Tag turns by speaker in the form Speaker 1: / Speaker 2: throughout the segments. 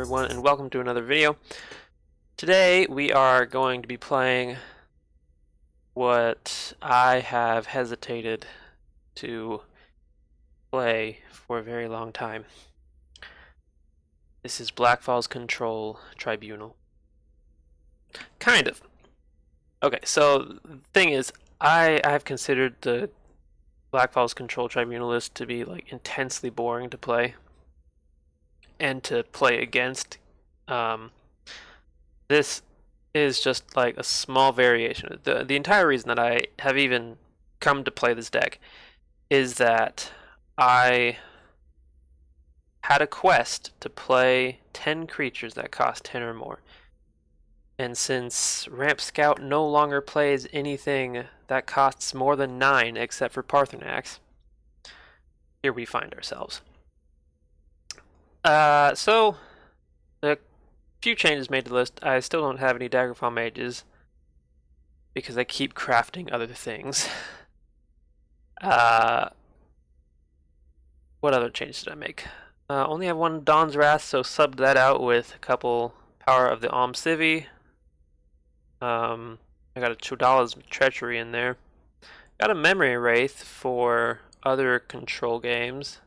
Speaker 1: everyone, and welcome to another video. Today we are going to be playing what I have hesitated to play for a very long time. This is Blackfall's Control Tribunal. Kind of. Okay, so the thing is, I have considered the Blackfall's Control Tribunal list to be like intensely boring to play and to play against. This is just like a small variation. The entire reason that I have even come to play this deck is that I had a quest to play 10 creatures that cost 10 or more. And since Ramp Scout no longer plays anything that costs more than 9 except for Parthenax, here we find ourselves. So the few changes made to the list. I still don't have any Daggerfall mages because I keep crafting other things. What other changes did I make? Only have one Dawn's Wrath, so subbed that out with a couple Power of the Alm Civi. I got a Chodala's Treachery in there. Got a Memory Wraith for other control games.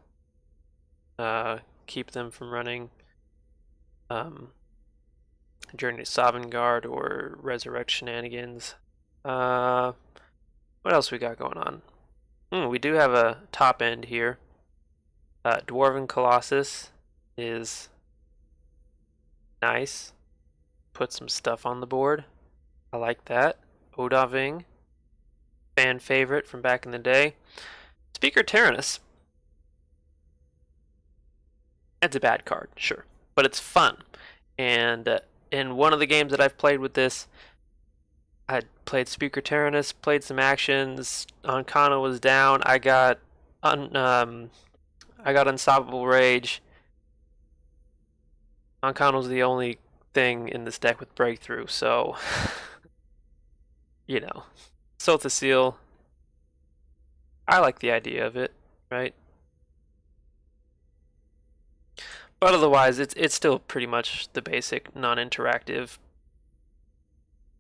Speaker 1: Keep them from running Journey to Sovngarde or Resurrect shenanigans. What else we got going on? We do have a top end here. Dwarven Colossus is nice. Put some stuff on the board. I like that. Odaving, fan favorite from back in the day. Speaker Tyrannus. It's a bad card, sure, but it's fun. And in one of the games that I've played with this, I played Speaker Tyrannus, played some actions. Ancana was down. I got Unstoppable Rage. Ancana was the only thing in this deck with Breakthrough, so you know, Sotha Seal. I like the idea of it, right? But otherwise, it's still pretty much the basic non-interactive.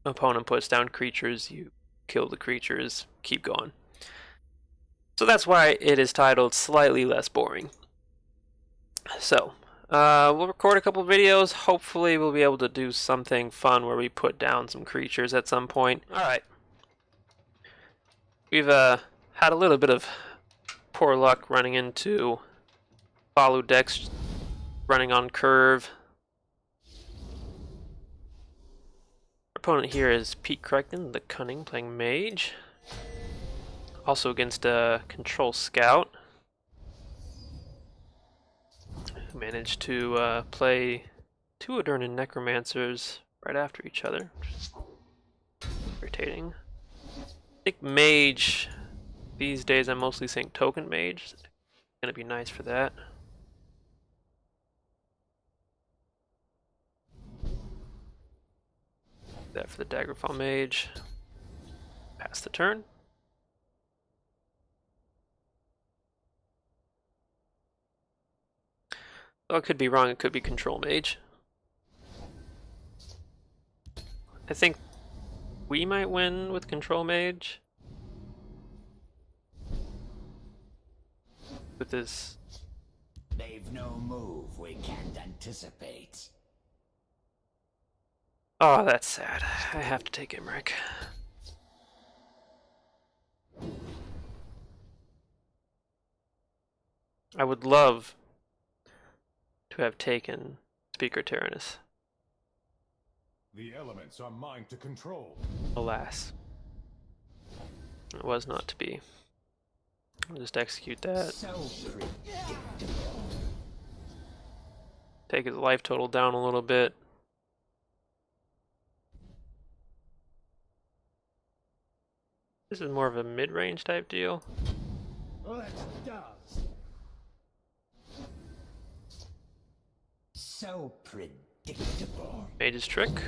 Speaker 1: Opponent puts down creatures, you kill the creatures, keep going. So that's why it is titled Slightly Less Boring. So, we'll record a couple videos. Hopefully we'll be able to do something fun where we put down some creatures at some point. Alright. We've had a little bit of poor luck running into follow decks running on curve. Our opponent here is Pete Crichton, the Cunning, playing Mage. Also against a Control Scout, who managed to play two Adernan Necromancers right after each other. Irritating. I think Mage, these days I'm mostly saying Token Mage. It's gonna be nice for that. That for the Daggerfall Mage. Pass the turn. Well, I could be wrong, it could be Control Mage. I think we might win with Control Mage. With this.
Speaker 2: They've no move we can't anticipate.
Speaker 1: Oh, that's sad. I have to take Imric. I would love to have taken Speaker Tyrannus.
Speaker 3: The elements are mine to control.
Speaker 1: Alas. It was not to be. I'll just execute that.
Speaker 2: So predictable.
Speaker 1: Take his life total down a little bit. This is more of a mid-range type deal.
Speaker 2: Let's does. So predictable.
Speaker 1: Mage's Trick.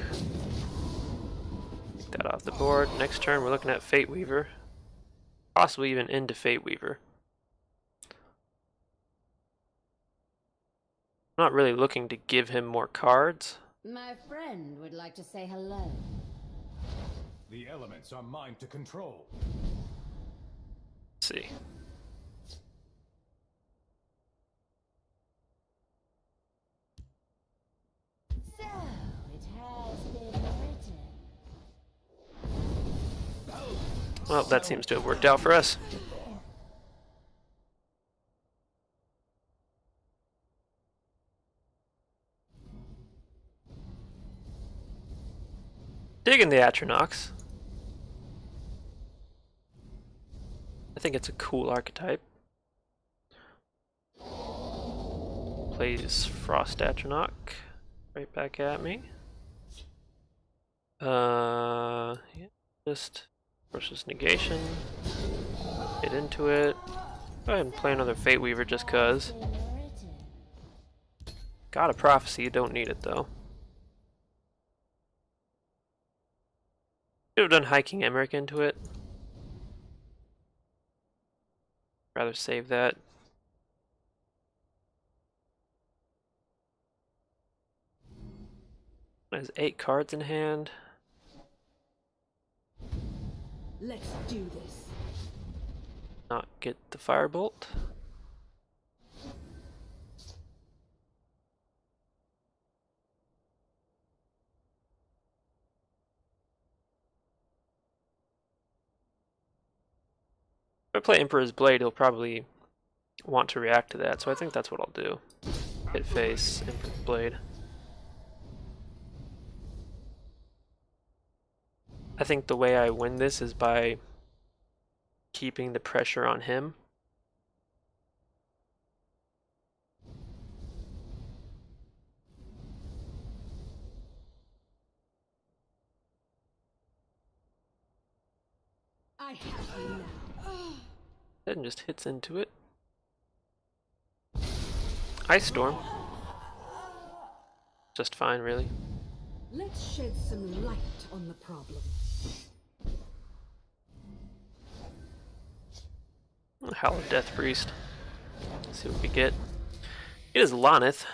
Speaker 1: Take that off the board. Next turn we're looking at Fate Weaver. Possibly even into Fate Weaver. I'm not really looking to give him more cards.
Speaker 4: My friend would like to say hello.
Speaker 3: The elements are mine to control.
Speaker 1: Let's see.
Speaker 4: So, it has been written.
Speaker 1: Well, that seems to have worked out for us. Digging the Atronachs. I think it's a cool archetype. Plays Frost Atronach right back at me. Yeah, just versus negation. Get into it. Go ahead and play another Fate Weaver just cuz.
Speaker 4: Been written.
Speaker 1: Got a prophecy, you don't need it though. Should have done hiking Emmerich into it. Rather save that. Has 8 cards in hand.
Speaker 4: Let's do this.
Speaker 1: Not get the firebolt. If I play Emperor's Blade, he'll probably want to react to that, so I think that's what I'll do. Hit face, Emperor's Blade. I think the way I win this is by keeping the pressure on him.
Speaker 4: I have you now.
Speaker 1: And just hits into it. Ice Storm. Just fine, really.
Speaker 4: Let's shed some light on the problem.
Speaker 1: Hallowed Death Priest. Let's see what we get. It is Lonith,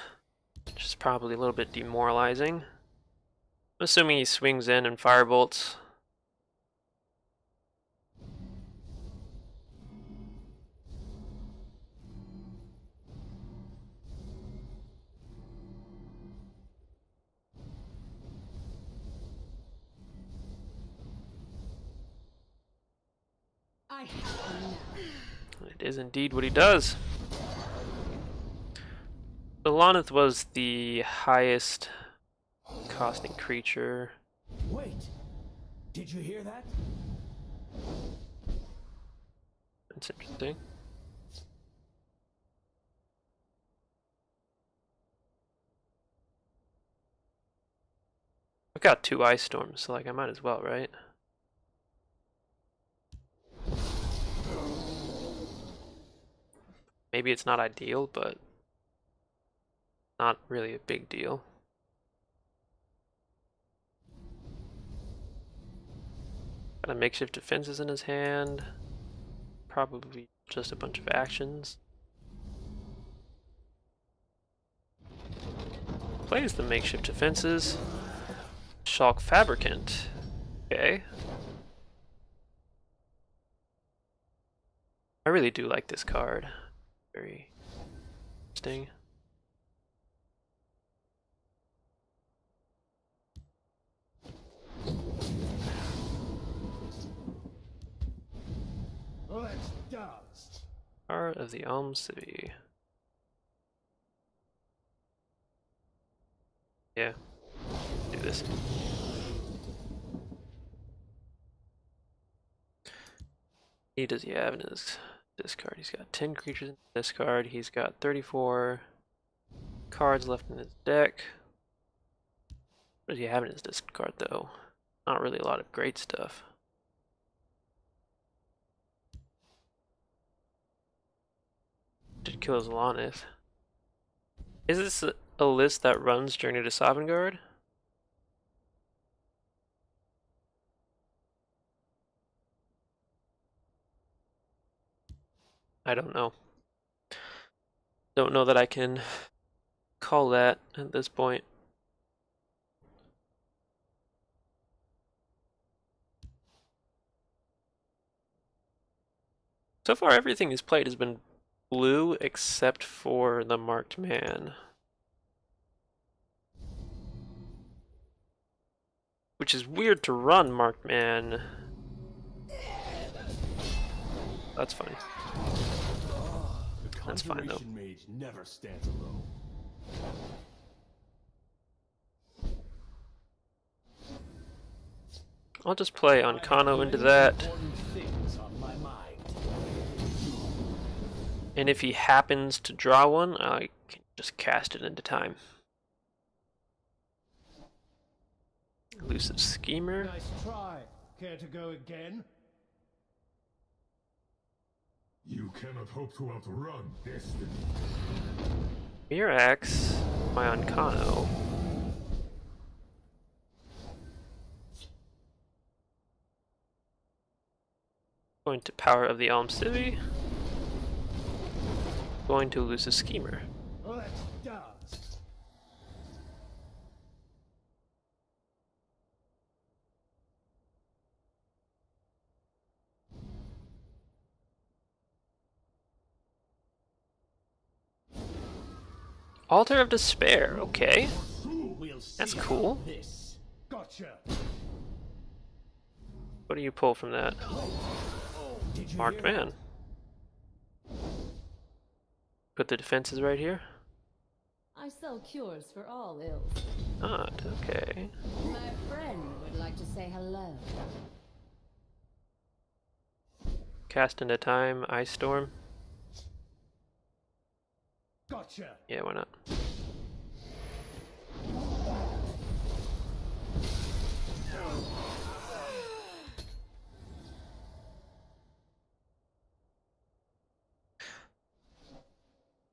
Speaker 1: which is probably a little bit demoralizing. I'm assuming he swings in and firebolts.
Speaker 4: I have you now.
Speaker 1: It is indeed what he does. The Lonith was the highest costing creature.
Speaker 2: Wait! Did you hear that?
Speaker 1: That's interesting. I've got 2 Ice Storms, so like I might as well, right? Maybe it's not ideal, but not really a big deal. Got a makeshift defenses in his hand. Probably just a bunch of actions. Plays the makeshift defenses. Shulk Fabricant. Okay. I really do like this card. Very interesting.
Speaker 3: Let's dance.
Speaker 1: Heart of the Elm City. Yeah. Do this. He does he have in his discard? He's got 10 creatures in his discard. He's got 34 cards left in his deck. What does he have in his discard though? Not really a lot of great stuff. Did kill his Lonith. Is this a list that runs Journey to Sovngarde? I don't know. Don't know that I can call that at this point. So far, everything he's played has been blue except for the marked man. Which is weird to run marked man. That's funny. That's fine though.
Speaker 3: Mage never stands alone.
Speaker 1: I'll just play Ancano into that.
Speaker 2: Things on my mind.
Speaker 1: And if he happens to draw one, I can just cast it into time. Elusive Schemer.
Speaker 5: Nice try. Care to go again?
Speaker 3: You cannot hope to outrun destiny.
Speaker 1: Mirax, my Ancano. Going to Power of the Elm Civvy. Going to Elusive Schemer.
Speaker 5: Let's dance.
Speaker 1: Altar of Despair, okay.
Speaker 2: We'll see
Speaker 1: That's
Speaker 2: about
Speaker 1: cool.
Speaker 2: This.
Speaker 5: Gotcha.
Speaker 1: What do you pull from that?
Speaker 2: Did you
Speaker 1: Marked
Speaker 2: hear
Speaker 1: man. Put the defenses right here.
Speaker 4: I sell cures for all ills.
Speaker 1: Not, okay.
Speaker 4: My friend would like to say hello.
Speaker 1: Cast into time, Ice Storm.
Speaker 5: Gotcha.
Speaker 1: Yeah, why not?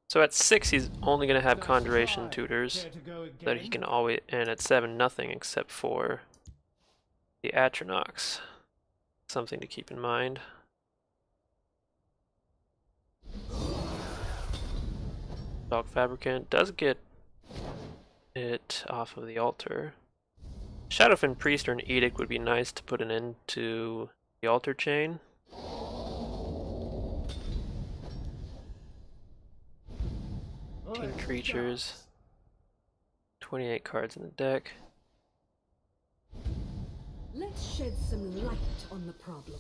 Speaker 1: So at 6 he's only going to have Conjuration tutors
Speaker 5: Care to go again?
Speaker 1: that he can always, and at 7 nothing except for the Atronox. Something to keep in mind. Dog Fabricant does get it off of the altar. Shadowfen Priest or an Edict would be nice to put an end to the altar chain.
Speaker 5: Let's
Speaker 1: Creatures. 28 cards in the deck.
Speaker 4: Let's shed some light on the problem.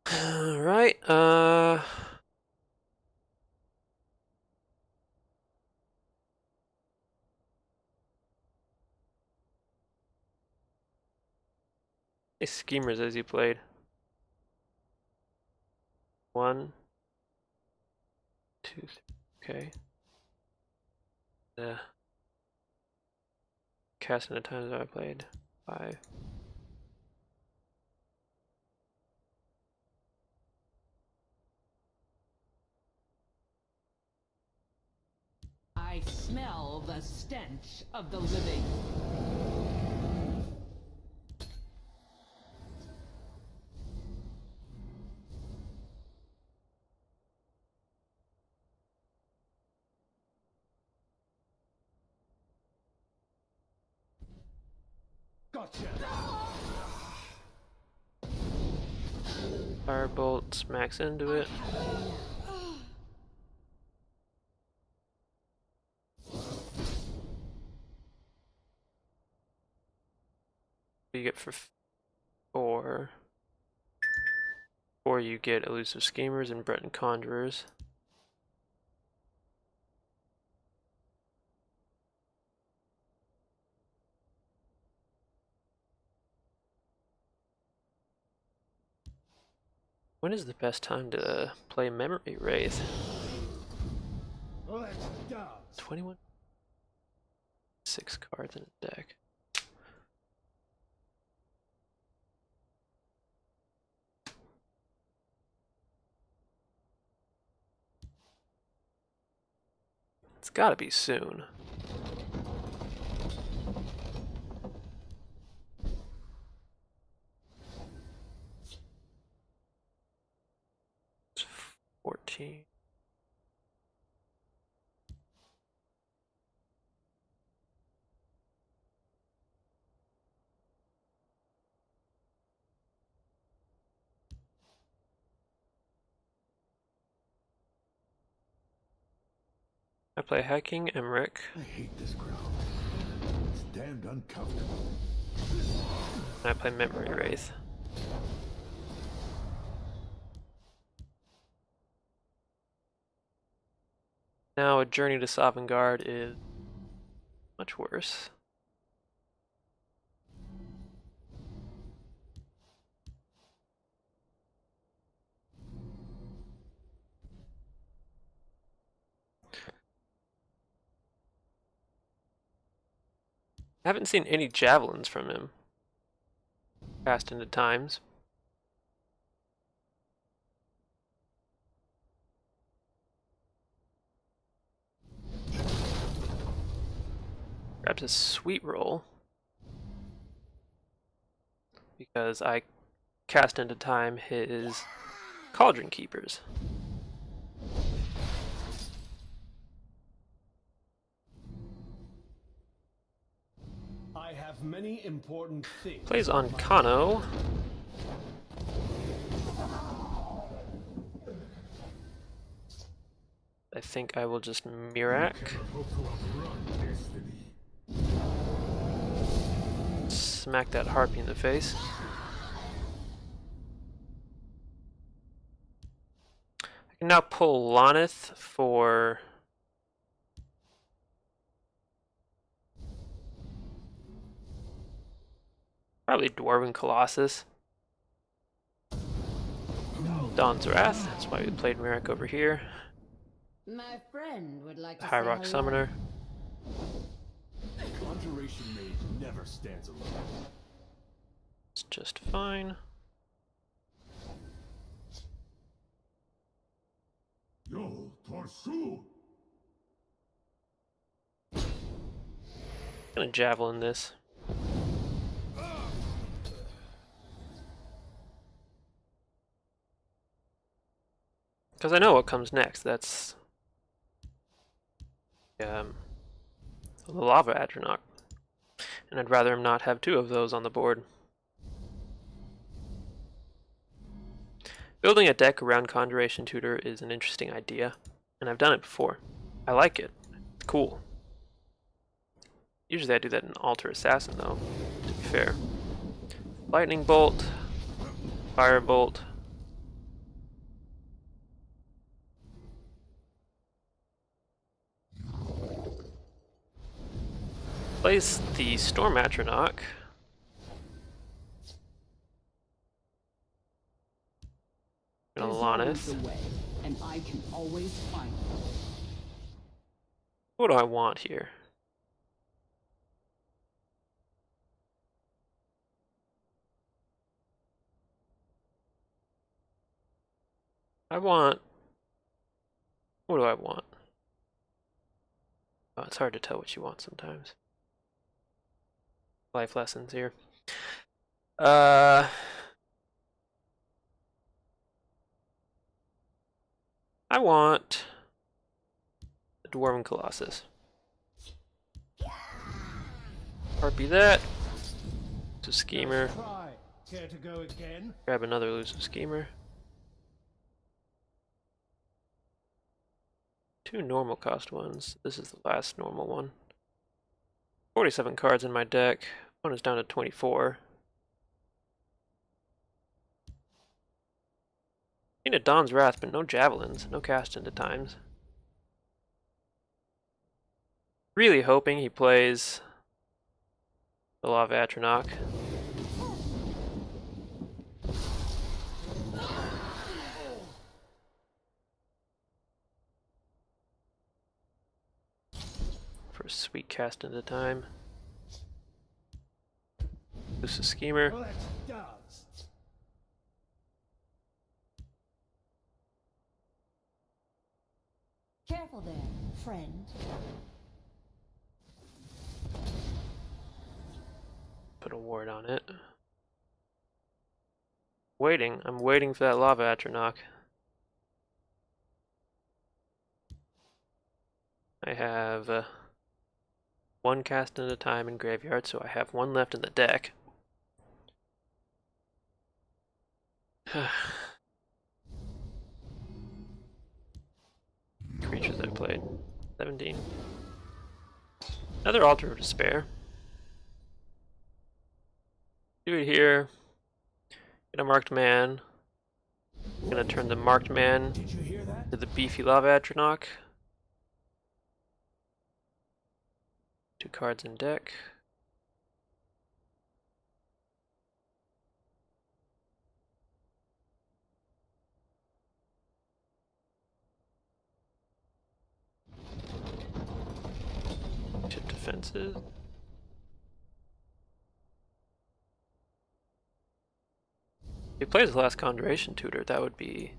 Speaker 1: Alright, Hey, schemers as you played. 1, 2, 3. Okay. Casting the times that I played. 5.
Speaker 6: I smell the stench of the living.
Speaker 5: Gotcha.
Speaker 1: Firebolt smacks into it. You get for 4. Or you get Elusive Schemers and Breton Conjurers. When is the best time to play Memory Wraith?
Speaker 5: Let's dance.
Speaker 1: 21? 6 cards in a deck. It's gotta be soon. 14. I play Hacking Emmerich.
Speaker 3: I hate this ground. It's damned uncomfortable.
Speaker 1: And I play Memory Wraith. Now a Journey to Sovngarde is much worse. I haven't seen any javelins from him cast into times. Grabs a sweet roll because I cast into time his Cauldron Keepers.
Speaker 5: I have many important things.
Speaker 1: Plays on Kano. I think I will just Mirak. Smack that harpy in the face. I can now pull Lonith for probably Dwarven Colossus. Dawn's Wrath, that's why we played Mirak over here.
Speaker 6: My friend would like to
Speaker 1: High
Speaker 6: say
Speaker 1: Rock
Speaker 6: hello.
Speaker 1: Summoner.
Speaker 3: Conjuration Mage never stands alone.
Speaker 1: It's just fine.
Speaker 3: Yo, Torsu!
Speaker 1: Gonna Javelin this. Because I know what comes next. That's the Lava Atronach. And I'd rather him not have two of those on the board. Building a deck around Conjuration Tutor is an interesting idea, and I've done it before. I like it. It's cool. Usually I do that in Alter Assassin though, to be fair. Lightning Bolt, Firebolt. Plays the Storm Atronach. And a
Speaker 6: There's always
Speaker 1: Lonith.
Speaker 6: a way, and I can always find it.
Speaker 1: What do I want here? I want... What do I want? Oh, it's hard to tell what you want sometimes. Life lessons here. I want the Dwarven Colossus. Harpy that. It's a Schemer.
Speaker 5: Try. Care to go again?
Speaker 1: Grab another Elusive Schemer. Two normal cost ones. This is the last normal one. 47 cards in my deck. One is down to 24. Need a Dawn's Wrath, but no Javelins. No cast into times. Really hoping he plays the Lava Atronach. For a sweet cast into time. This is Schemer.
Speaker 5: Let dust.
Speaker 7: Careful there, friend.
Speaker 1: Put a ward on it. I'm waiting for that Lava Atronach. I have one cast at a time in graveyard, so I have one left in the deck. Creatures I played. 17. Another Altar of Despair. Do it here. Get a marked man. I'm gonna turn the marked man
Speaker 3: Did you hear that?
Speaker 1: to the beefy Lava Atronach. 2 cards in deck. Chip defenses. If he plays the last Conjuration Tutor, that would be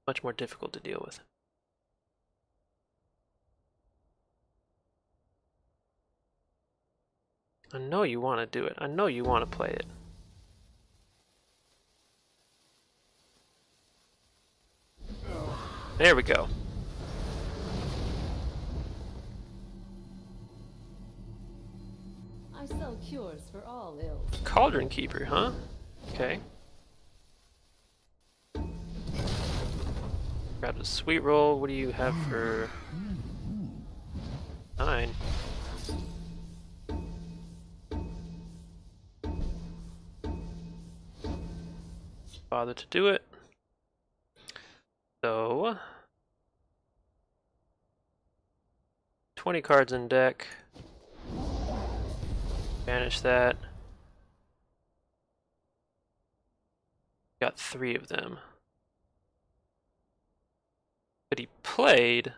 Speaker 1: much more difficult to deal with. I know you want to do it. I know you want to play it. There we go.
Speaker 6: I sell cures for all ills.
Speaker 1: Cauldron Keeper, huh? Okay. Grab a sweet roll. What do you have for 9? Bother to do it. So 20 cards in deck. Banish that. Got 3 of them. But he played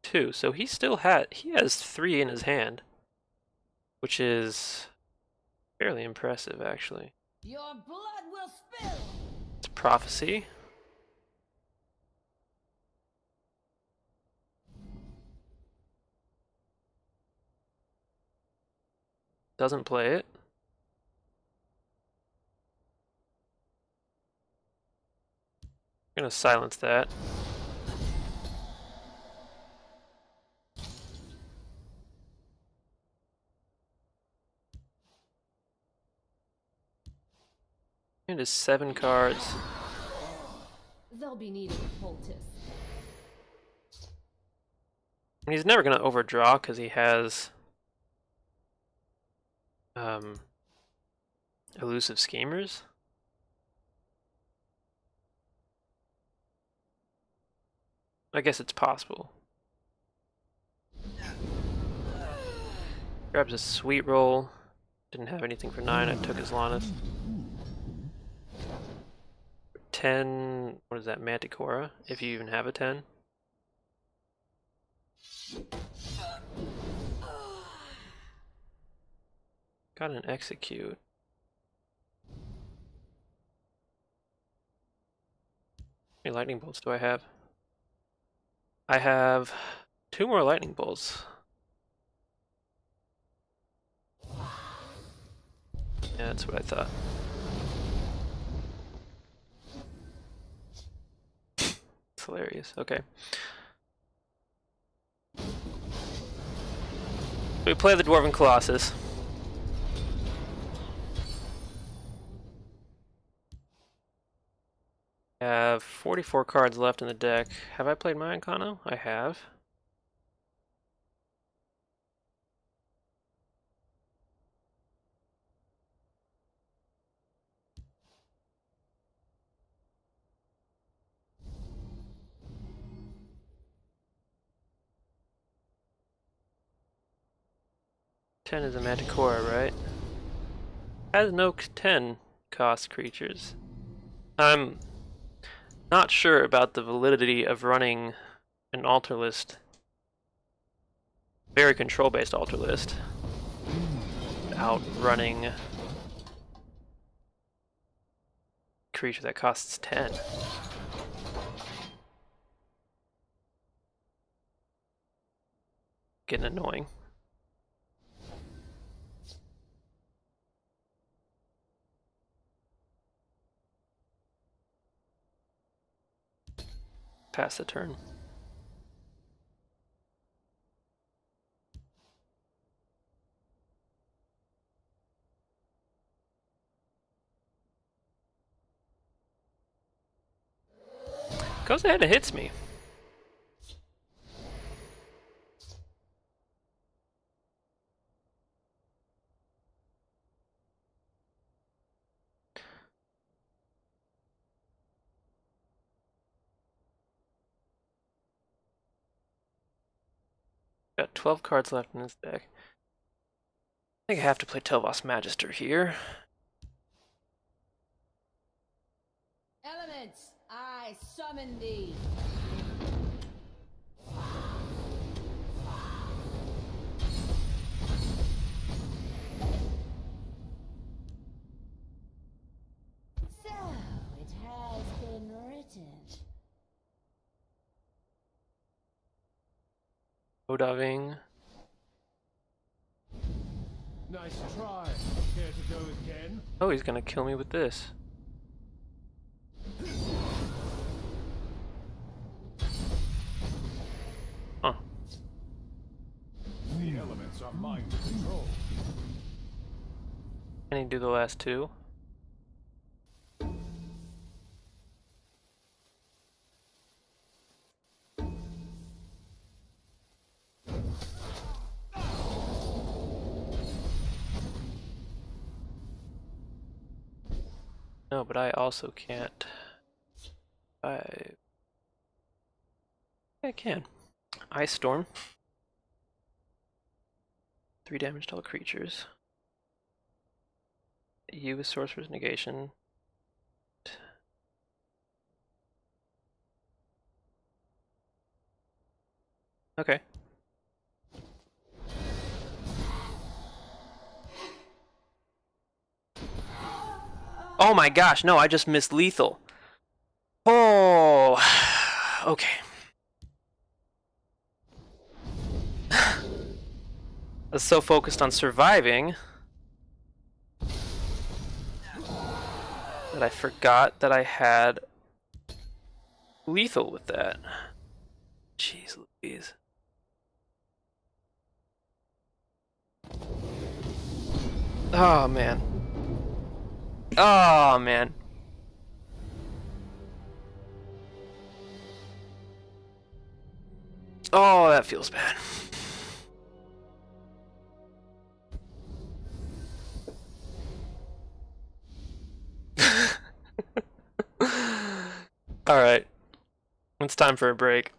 Speaker 1: 2, so he has 3 in his hand, which is fairly impressive actually.
Speaker 6: Your blood will spill.
Speaker 1: It's Prophecy. Doesn't play it. I'm gonna silence that. It is 7 cards.
Speaker 6: They'll be needing a poultice.
Speaker 1: And he's never gonna overdraw because he has Elusive Schemers. I guess it's possible. Grabs a sweet roll. Didn't have anything for 9. I took his Lannis. 10. What is that? Manticora. If you even have a 10. Got an Execute. How many lightning bolts do I have? I have 2 more lightning bolts. Yeah, that's what I thought. It's hilarious. Okay. We play the Dwarven Colossus. I have 44 cards left in the deck. Have I played my Incarno? I have. Ten is a Manticora, right? Has no 10 cost creatures. I'm not sure about the validity of running an altar list. Very control-based altar list. Without running a creature that costs 10. Getting annoying. Pass the turn. Goes ahead and hits me. Got 12 cards left in this deck. I think I have to play Telvos Magister here.
Speaker 6: Elements, I summon thee. So, it has been written.
Speaker 1: Odaving.
Speaker 5: Nice try. Care to go again?
Speaker 1: Oh, he's gonna kill me with this. Huh.
Speaker 3: The elements are mine to control.
Speaker 1: I need to do the last two. No, but I also can't. I can. Ice Storm. 3 damage to all creatures. You with Sorcerer's Negation. Okay. Oh my gosh, no, I just missed lethal. Oh, okay. I was so focused on surviving that I forgot that I had lethal with that. Jeez Louise. Oh man. Oh man. Oh, that feels bad. All right. It's time for a break.